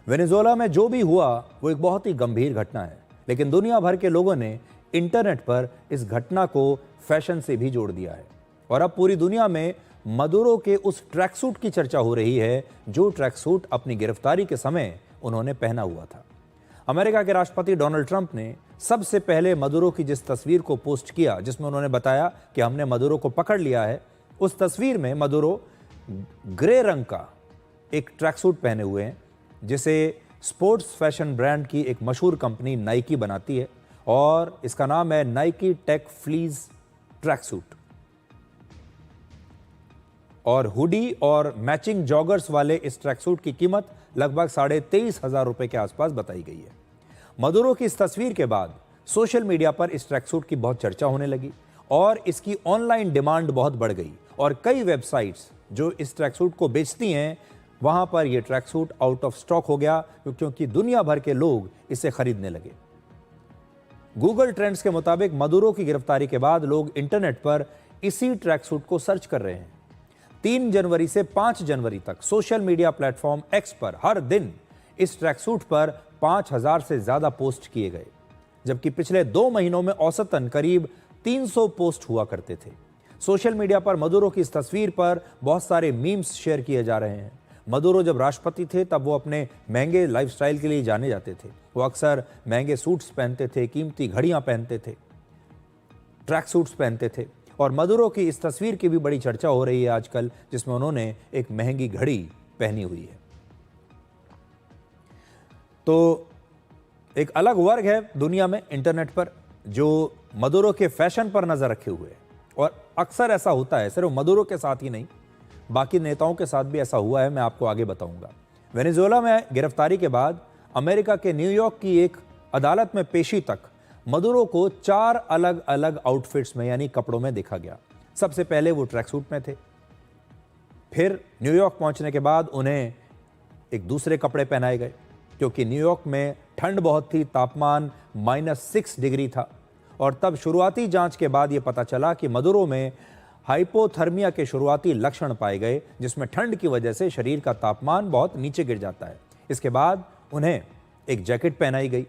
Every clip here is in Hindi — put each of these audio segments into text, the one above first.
वेनेजुएला में जो भी हुआ वो एक बहुत ही गंभीर घटना है, लेकिन दुनिया भर के लोगों ने इंटरनेट पर इस घटना को फैशन से भी जोड़ दिया है और अब पूरी दुनिया में मदुरो के उस ट्रैक सूट की चर्चा हो रही है जो ट्रैक सूट अपनी गिरफ्तारी के समय उन्होंने पहना हुआ था। अमेरिका के राष्ट्रपति डोनाल्ड ट्रंप ने सबसे पहले मदुरो की जिस तस्वीर को पोस्ट किया, जिसमें उन्होंने बताया कि हमने मदुरो को पकड़ लिया है, उस तस्वीर में मदुरो ग्रे रंग का एक ट्रैक सूट पहने हुए हैं, जिसे स्पोर्ट्स फैशन ब्रांड की एक मशहूर कंपनी नाइकी बनाती है और इसका नाम है Nike tech fleece tracksuit. और हुडी और मैचिंग जॉगर्स वाले इस ट्रैक सूट की कीमत लगभग 23,500 रुपए के आसपास बताई गई है। मदुरो की इस तस्वीर के बाद सोशल मीडिया पर इस ट्रैक सूट की बहुत चर्चा होने लगी और इसकी ऑनलाइन डिमांड बहुत बढ़ गई और कई वेबसाइट्स जो इस ट्रैक सूट को बेचती हैं वहां पर यह track suit out of stock हो गया क्योंकि दुनिया भर के लोग इसे खरीदने लगे। गूगल ट्रेंड्स के मुताबिक मदुरो की गिरफ्तारी के बाद लोग इंटरनेट पर इसी ट्रैक सूट को सर्च कर रहे हैं। 3 जनवरी से 5 जनवरी तक सोशल मीडिया प्लेटफॉर्म एक्स पर हर दिन इस ट्रैक सूट पर 5,000 से ज्यादा पोस्ट किए गए, जबकि पिछले 2 महीनों में औसतन करीब 300 पोस्ट हुआ करते थे। सोशल मीडिया पर मदुरो की इस तस्वीर पर बहुत सारे मीम्स शेयर किए जा रहे हैं। मदुरो जब राष्ट्रपति थे तब वो अपने महंगे लाइफस्टाइल के लिए जाने जाते थे। वो अक्सर महंगे सूट्स पहनते थे, कीमती घड़ियां पहनते थे, ट्रैक सूट्स पहनते थे और मदुरो की इस तस्वीर की भी बड़ी चर्चा हो रही है आजकल, जिसमें उन्होंने एक महंगी घड़ी पहनी हुई है। तो एक अलग वर्ग है दुनिया में इंटरनेट पर जो मदुरो के फैशन पर नजर रखे हुए है और अक्सर ऐसा होता है, सिर्फ मदुरो के साथ ही नहीं, बाकी नेताओं के साथ भी ऐसा हुआ है, मैं आपको आगे बताऊंगा। वेनेजुएला में गिरफ्तारी के बाद अमेरिका के न्यूयॉर्क की एक अदालत में पेशी तक मदुरो को 4 अलग अलग आउटफिट्स में यानी कपड़ों में देखा गया। सबसे पहले वो ट्रैक सूट में थे, फिर न्यूयॉर्क पहुंचने के बाद उन्हें एक दूसरे कपड़े पहनाए गए क्योंकि न्यूयॉर्क में ठंड बहुत थी, तापमान -6 डिग्री था और तब शुरुआती जांच के बाद यह पता चला कि मदुरो में हाइपोथर्मिया के शुरुआती लक्षण पाए गए, जिसमें ठंड की वजह से शरीर का तापमान बहुत नीचे गिर जाता है। इसके बाद उन्हें एक जैकेट पहनाई गई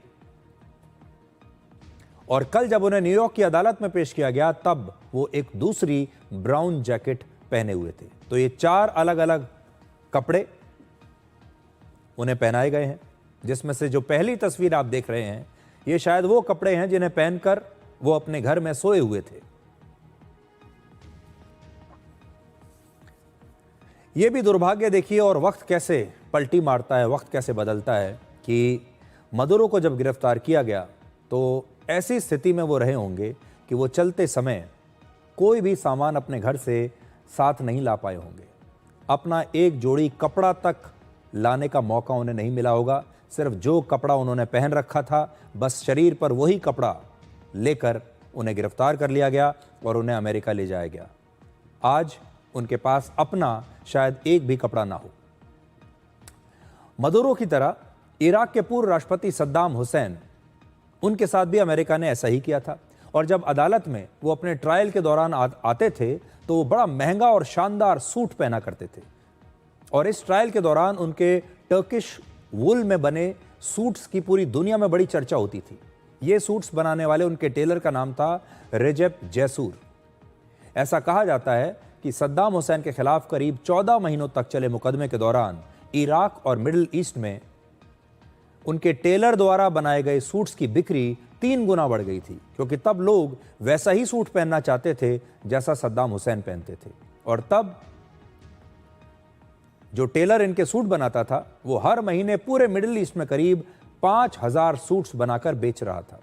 और कल जब उन्हें न्यूयॉर्क की अदालत में पेश किया गया तब वो एक दूसरी ब्राउन जैकेट पहने हुए थे। तो ये 4 अलग अलग कपड़े उन्हें पहनाए गए हैं, जिसमें से जो पहली तस्वीर आप देख रहे हैं ये शायद वो कपड़े हैं जिन्हें पहनकर वो अपने घर में सोए हुए थे। ये भी दुर्भाग्य देखिए और वक्त कैसे पलटी मारता है, वक्त कैसे बदलता है कि मदुरो को जब गिरफ्तार किया गया तो ऐसी स्थिति में वो रहे होंगे कि वो चलते समय कोई भी सामान अपने घर से साथ नहीं ला पाए होंगे। अपना एक जोड़ी कपड़ा तक लाने का मौका उन्हें नहीं मिला होगा। सिर्फ जो कपड़ा उन्होंने पहन रखा था बस शरीर पर वही कपड़ा लेकर उन्हें गिरफ्तार कर लिया गया और उन्हें अमेरिका ले जाया गया। आज उनके पास अपना शायद एक भी कपड़ा ना हो। मदुरो की तरह इराक के पूर्व राष्ट्रपति सद्दाम हुसैन, उनके साथ भी अमेरिका ने ऐसा ही किया था और जब अदालत में वो अपने ट्रायल के दौरान आते थे तो वो बड़ा महंगा और शानदार सूट पहना करते थे और इस ट्रायल के दौरान उनके टर्किश वूल में बने सूट्स की पूरी दुनिया में बड़ी चर्चा होती थी। ये सूट्स बनाने वाले उनके टेलर का नाम था रेजेप जैसूर। ऐसा कहा जाता है कि सद्दाम हुसैन के खिलाफ करीब 14 महीनों तक चले मुकदमे के दौरान इराक और मिडिल ईस्ट में उनके टेलर द्वारा बनाए गए सूट्स की बिक्री 3 गुना बढ़ गई थी, क्योंकि तब लोग वैसा ही सूट पहनना चाहते थे जैसा सद्दाम हुसैन पहनते थे और तब जो टेलर इनके सूट बनाता था वो हर महीने पूरे मिडिल ईस्ट में करीब 5,000 सूट्स बनाकर बेच रहा था।